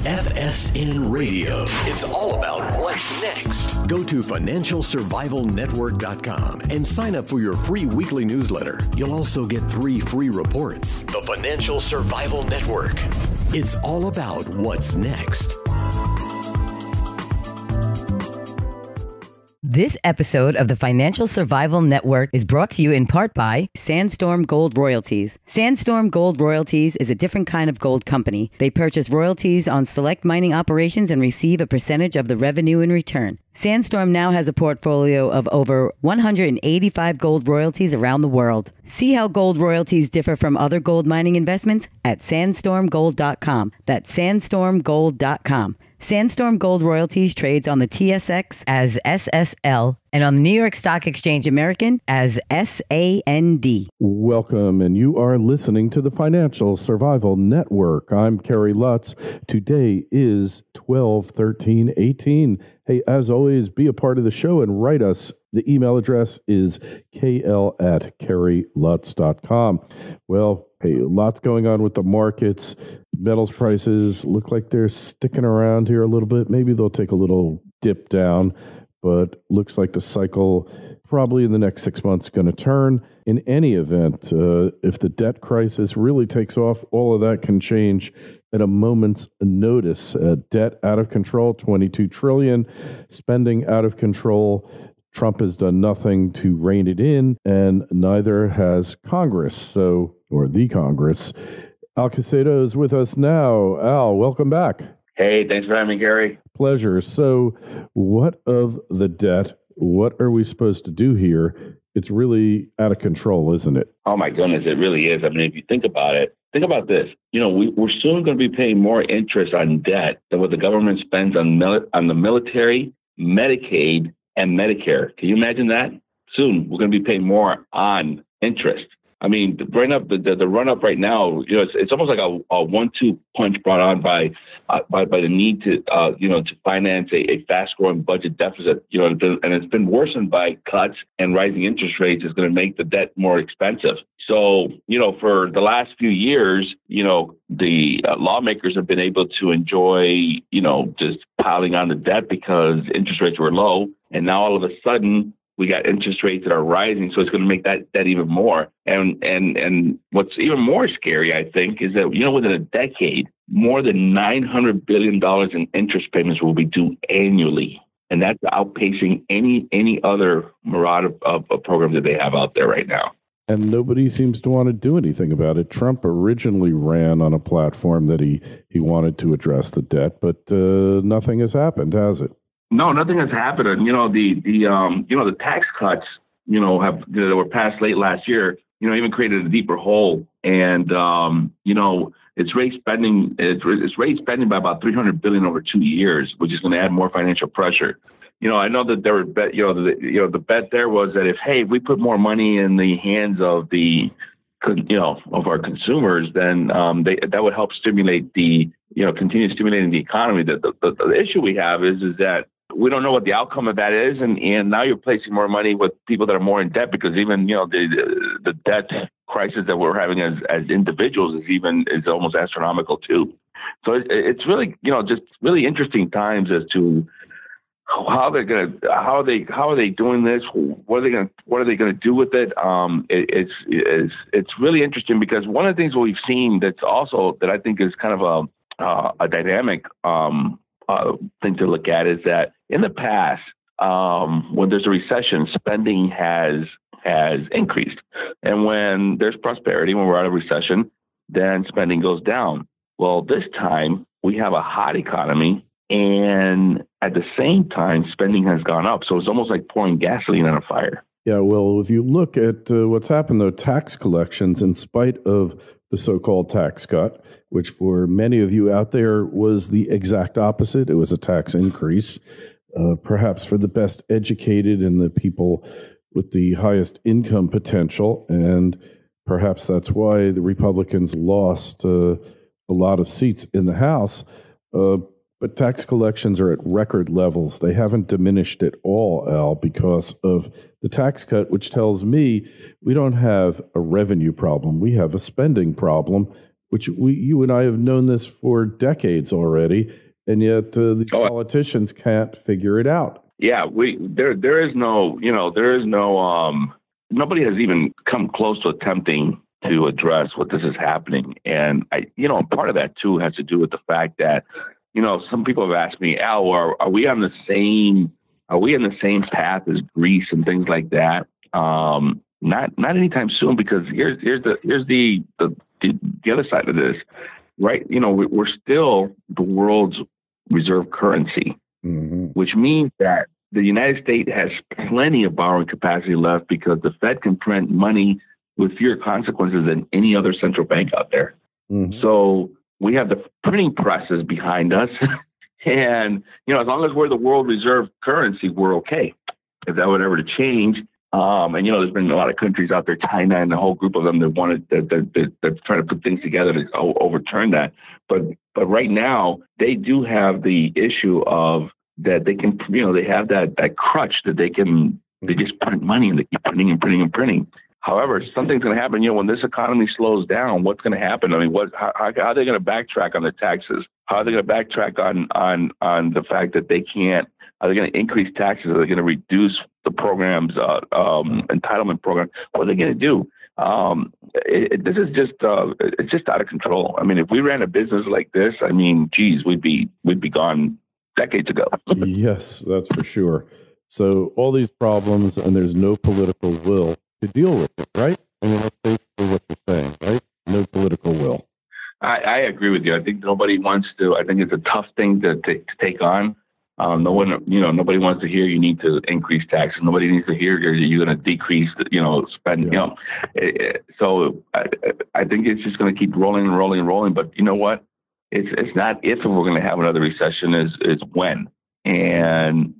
FSN Radio. It's all about what's next. Go to financialsurvivalnetwork.com and sign up for your free weekly newsletter. You'll also get 3 free reports. The Financial Survival Network. It's all about what's next. This episode of the Financial Survival Network is brought to you in part by Sandstorm Gold Royalties. Sandstorm Gold Royalties is a different kind of gold company. They purchase royalties on select mining operations and receive a percentage of the revenue in return. Sandstorm now has a portfolio of over 185 gold royalties around the world. See how gold royalties differ from other gold mining investments at sandstormgold.com. That's sandstormgold.com. Sandstorm Gold Royalties trades on the TSX as SSL and on the New York Stock Exchange American as SAND. Welcome, and you are listening to the Financial Survival Network. I'm Kerry Lutz. Today is 12/13/18. Hey, as always, be a part of the show and write us. The email address is kl@kerrylutz.com. Well, hey, lots going on with the markets. Metals prices look like they're sticking around here a little bit. Maybe they'll take a little dip down, but looks like the cycle probably in the next 6 months is going to turn. In any event, if the debt crisis really takes off, all of that can change at a moment's notice. Debt out of control, $22 trillion. Spending out of control. Trump has done nothing to rein it in, and neither has Congress, or the Congress. Al Caceido is with us now. Al, welcome back. Hey, thanks for having me, Gary. Pleasure. So what of the debt? What are we supposed to do here? It's really out of control, isn't it? Oh, my goodness, it really is. I mean, if you think about it, think about this. You know, we're soon going to be paying more interest on debt than what the government spends on the military, Medicaid, and Medicare. Can you imagine that? Soon, we're going to be paying more on interest. I mean, the run up right now, you know, it's almost like a 1-2 punch brought on by the need to to finance a fast growing budget deficit. You know, and it's been worsened by cuts and rising interest rates is going to make the debt more expensive. So, you know, for the last few years, you know, the lawmakers have been able to enjoy, you know, just piling on the debt because interest rates were low, and now all of a sudden, we got interest rates that are rising, so it's going to make that even more. And what's even more scary, I think, is that, you know, within a decade, more than $900 billion in interest payments will be due annually. And that's outpacing any other myriad of programs that they have out there right now. And nobody seems to want to do anything about it. Trump originally ran on a platform that he wanted to address the debt, but nothing has happened, has it? No, nothing has happened. And, you know, the tax cuts, you know, that were passed late last year, you know, even created a deeper hole. And, you know, it's raised spending by about $300 billion over 2 years, which is going to add more financial pressure. You know, I know that there were the bet there was that if we put more money in the hands of of our consumers, then that would help stimulate continue stimulating the economy. The issue we have is that we don't know what the outcome of that is, and now you're placing more money with people that are more in debt, because even, you know, the debt crisis that we're having as individuals is almost astronomical too. So it's really, you know, just really interesting times as to how are they doing this? What are they going to do with it? It's really interesting, because one of the things we've seen that I think is kind of a dynamic thing to look at is that in the past, when there's a recession, spending has increased, and when there's prosperity, when we're out of recession, then spending goes down. Well, this time we have a hot economy, and at the same time, spending has gone up. So it's almost like pouring gasoline on a fire. Yeah, well, if you look at what's happened, though, tax collections, in spite of the so-called tax cut, which for many of you out there was the exact opposite. It was a tax increase, perhaps for the best educated and the people with the highest income potential. And perhaps that's why the Republicans lost a lot of seats in the House. But tax collections are at record levels. They haven't diminished at all, Al, because of the tax cut, which tells me we don't have a revenue problem. We have a spending problem. which you and I have known this for decades already, and yet the politicians can't figure it out. Yeah, there is no, nobody has even come close to attempting to address what this is happening. And part of that too has to do with the fact that, some people have asked me, Al, are we on the same path as Greece and things like that? Not anytime soon, because here's the other side of this, right? We're still the world's reserve currency, which means that the United States has plenty of borrowing capacity left because the Fed can print money with fewer consequences than any other central bank out there. So we have the printing presses behind us. And, as long as we're the world reserve currency, we're okay. If that were ever to change, there's been a lot of countries out there, China and a whole group of them that they're trying to put things together to overturn that. But right now, they do have the issue of that they can, they have that crutch that they just print money and they keep printing and printing and printing. However, something's going to happen. When this economy slows down, what's going to happen? I mean, how are they going to backtrack on the taxes? How are they going to backtrack on the fact that they can't? Are they going to increase taxes? Are they going to reduce the program's entitlement program? What are they going to do? This is it's just out of control. I mean, if we ran a business like this, I mean, geez, we'd be gone decades ago. Yes, that's for sure. So all these problems, and there's no political will to deal with it, right? I mean, that's basically what you're saying, right? No political will. I agree with you. I think nobody wants to. I think it's a tough thing to take on. Nobody wants to hear you need to increase taxes. Nobody needs to hear you're going to decrease, spend. Yeah. So I think it's just going to keep rolling and rolling and rolling. But you know what? It's not if we're going to have another recession. Is when. And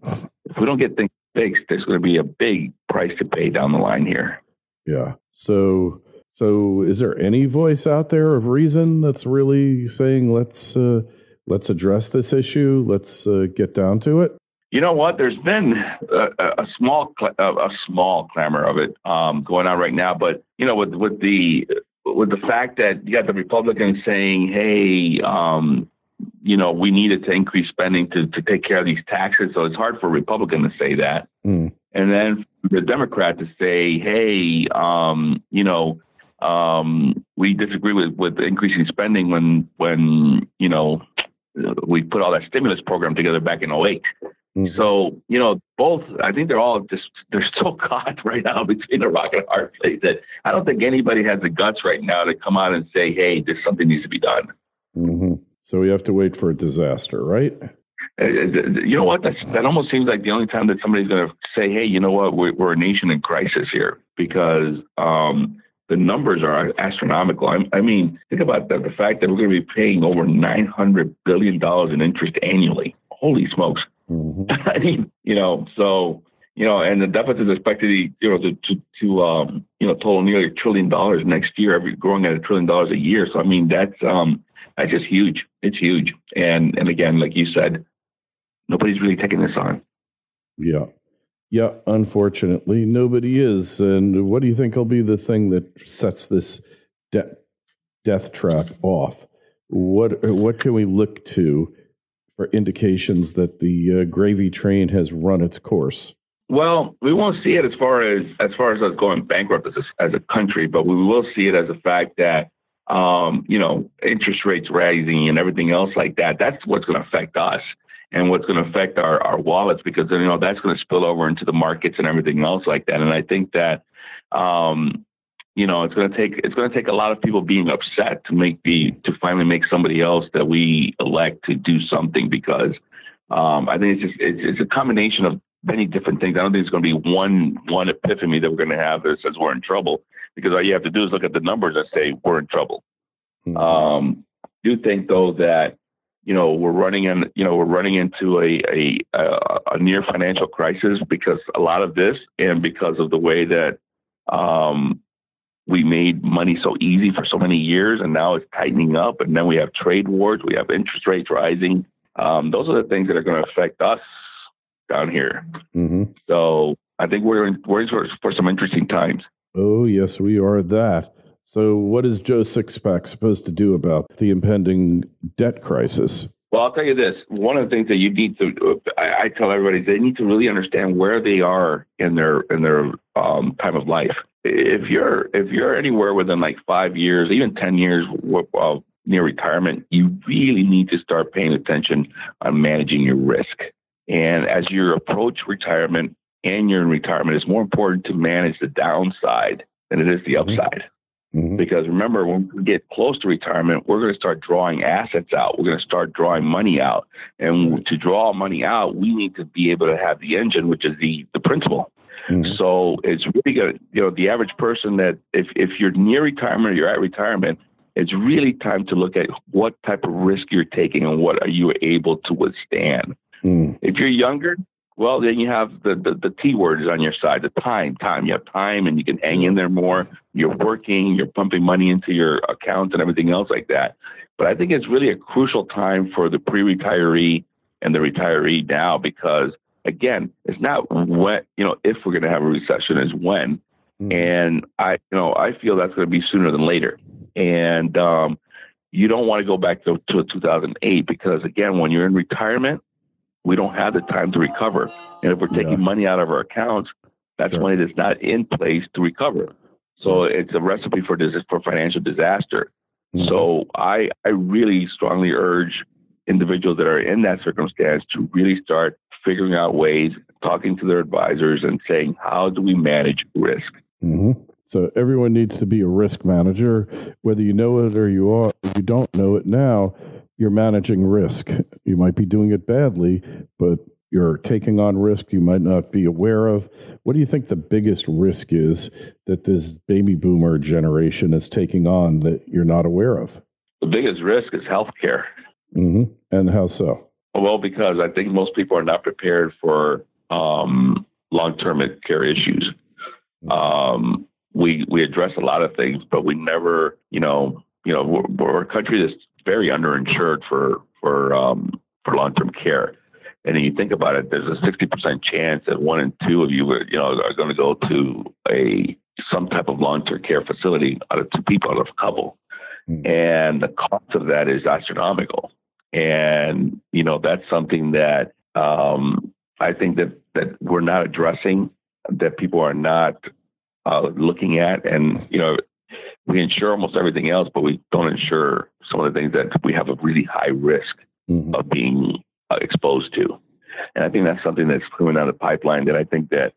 if we don't get things fixed, there's going to be a big price to pay down the line here. Yeah. So is there any voice out there of reason that's really saying let's address this issue? Let's get down to it. You know what? There's been a small clamor of it going on right now, but with the fact that you got the Republicans saying, "Hey, we needed to increase spending to take care of these taxes," so it's hard for a Republican to say that, and then the Democrat to say, "Hey, we disagree with increasing spending when we put all that stimulus program together back in 2008. So, both, I think they're so caught right now between a rock and a hard place that I don't think anybody has the guts right now to come out and say, hey, something needs to be done. So we have to wait for a disaster, right? You know what? That almost seems like the only time that somebody's going to say, hey, you know what? We're a nation in crisis here, because the numbers are astronomical. I mean, think about the fact that we're going to be paying over $900 billion in interest annually. Holy smokes. I mean, and the deficit is expected to total nearly $1 trillion next year, growing at $1 trillion a year. So, I mean, that's just huge. It's huge. And again, like you said, nobody's really taking this on. Yeah, unfortunately, nobody is. And what do you think will be the thing that sets this death trap off? What can we look to for indications that the gravy train has run its course? Well, we won't see it as far as us going bankrupt as a country, but we will see it as a fact that interest rates rising and everything else like that. That's what's going to affect us. And what's going to affect our wallets, because that's going to spill over into the markets and everything else like that. And I think that it's going to take a lot of people being upset to finally make somebody else that we elect to do something, because I think it's a combination of many different things. I don't think it's going to be one epiphany that we're going to have that says we're in trouble, because all you have to do is look at the numbers and say we're in trouble. I do think though that we're running into a near financial crisis, because a lot of this, and because of the way that we made money so easy for so many years, and now it's tightening up, and then we have trade wars, we have interest rates rising. Those are the things that are going to affect us down here. So I think we're in for some interesting times. Oh yes, we are that. So what is Joe Sixpack supposed to do about the impending debt crisis? Well, I'll tell you this. One of the things that you need to, I tell everybody, they need to really understand where they are in their time of life. If you're anywhere within like 5 years, even 10 years near retirement, you really need to start paying attention on managing your risk. And as you approach retirement and you're in retirement, it's more important to manage the downside than it is the upside. Mm-hmm. Because remember, when we get close to retirement, we're going to start drawing assets out. We're going to start drawing money out. And to draw money out, we need to be able to have the engine, which is the principal. Mm-hmm. So it's really good. The average person that if you're near retirement or you're at retirement, it's really time to look at what type of risk you're taking and what are you able to withstand. Mm. If you're younger, well, then you have the T words on your side, the time. You have time and you can hang in there more. You're working, you're pumping money into your accounts and everything else like that. But I think it's really a crucial time for the pre-retiree and the retiree now because, again, it's not when, if we're going to have a recession, is when. Mm. And I feel that's going to be sooner than later. And you don't want to go back to 2008 because, again, when you're in retirement, we don't have the time to recover. And if we're taking money out of our accounts, that's money that's not in place to recover. So it's a recipe for financial disaster. Mm-hmm. So I really strongly urge individuals that are in that circumstance to really start figuring out ways, talking to their advisors and saying, how do we manage risk? Mm-hmm. So everyone needs to be a risk manager, whether you know it or you don't know it now. You're managing risk. You might be doing it badly, but you're taking on risk you might not be aware of. What do you think the biggest risk is that this baby boomer generation is taking on that you're not aware of? The biggest risk is healthcare. Mm-hmm. And how so? Well, because I think most people are not prepared for long-term care issues. We address a lot of things, but we never, we're a country that's very underinsured for long-term care. And then you think about it, there's a 60% chance that 1 in 2 of you are going to go to some type of long-term care facility out of 2 people, out of a couple. Mm-hmm. And the cost of that is astronomical. And, that's something that I think that we're not addressing, that people are not looking at. And, we insure almost everything else, but we don't insure some of the things that we have a really high risk of being exposed to. And I think that's something that's coming out of the pipeline that I think that,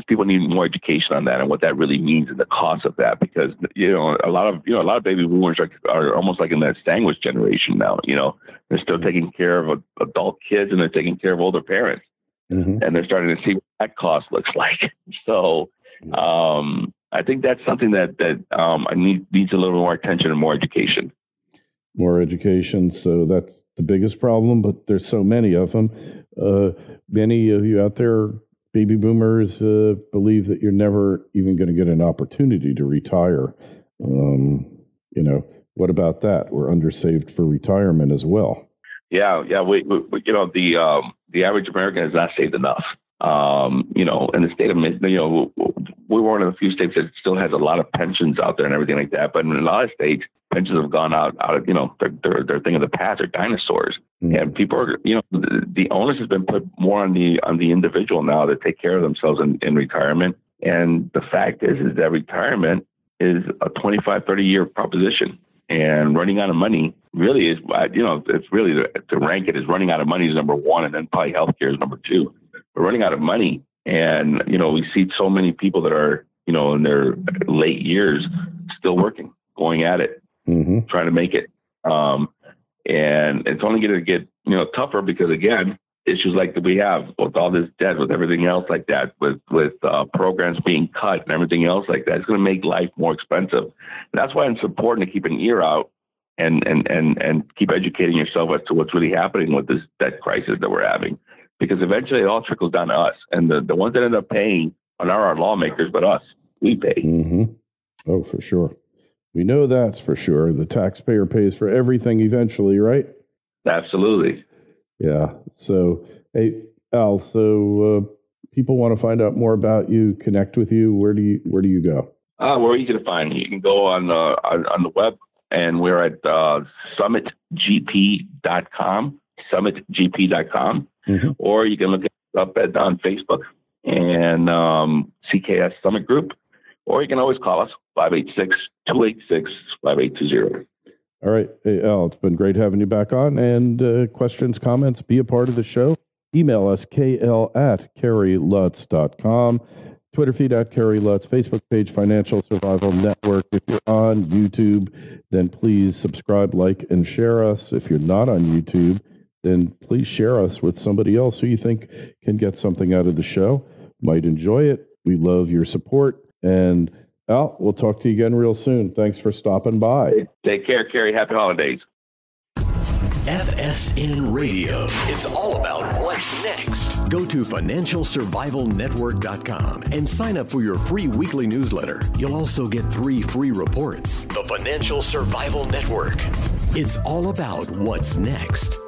people need more education on that and what that really means and the cost of that, because, a lot of baby boomers are almost like in that sandwich generation now. They're still taking care of adult kids and they're taking care of older parents. Mm-hmm. And they're starting to see what that cost looks like. So, I think that's something that needs a little more attention and more education. More education. So that's the biggest problem, but there's so many of them. Many of you out there, baby boomers, believe that you're never even going to get an opportunity to retire. What about that? We're undersaved for retirement as well. Yeah. We the average American is not saved enough. In the state of Michigan, we're one of the few states that still has a lot of pensions out there and everything like that. But in a lot of states, pensions have gone out of, they're a thing of the past. They're dinosaurs. Mm-hmm. And people are, the onus has been put more on the individual now to take care of themselves in retirement. And the fact is that retirement is a 25, 30-year proposition. And running out of money really is, it's really to rank it as running out of money is number 1, and then probably healthcare is number 2. But running out of money, and we see so many people that are in their late years still working, going at it, trying to make it, and it's only going to get tougher because, again, issues like that we have with all this debt, with everything else like that, with programs being cut and everything else like that, it's going to make life more expensive. And that's why it's important to keep an ear out and keep educating yourself as to what's really happening with this debt crisis that we're having. Because eventually it all trickles down to us. And the ones that end up paying are not our lawmakers, but us. We pay. Mm-hmm. Oh, for sure. We know that's for sure. The taxpayer pays for everything eventually, right? Absolutely. Yeah. So, hey, Al, people want to find out more about you, connect with you. Where do you go? We're easy to find. You can go on the web, and we're at summitgp.com, summitgp.com, or you can look it up on Facebook and CKS Summit Group, or you can always call us 586-286-5820. All right. Hey, Al, it's been great having you back on. And questions, comments, be a part of the show. Email us, kl@kerrylutz.com. Twitter feed @KerryLutz, Facebook page, Financial Survival Network. If you're on YouTube, then please subscribe, like, and share us. If you're not on YouTube, then please share us with somebody else who you think can get something out of the show, might enjoy it. We love your support. And Al, we'll talk to you again real soon. Thanks for stopping by. Take care, Kerry. Happy holidays. FSN Radio. It's all about what's next. Go to financialsurvivalnetwork.com and sign up for your free weekly newsletter. You'll also get 3 free reports. The Financial Survival Network. It's all about what's next.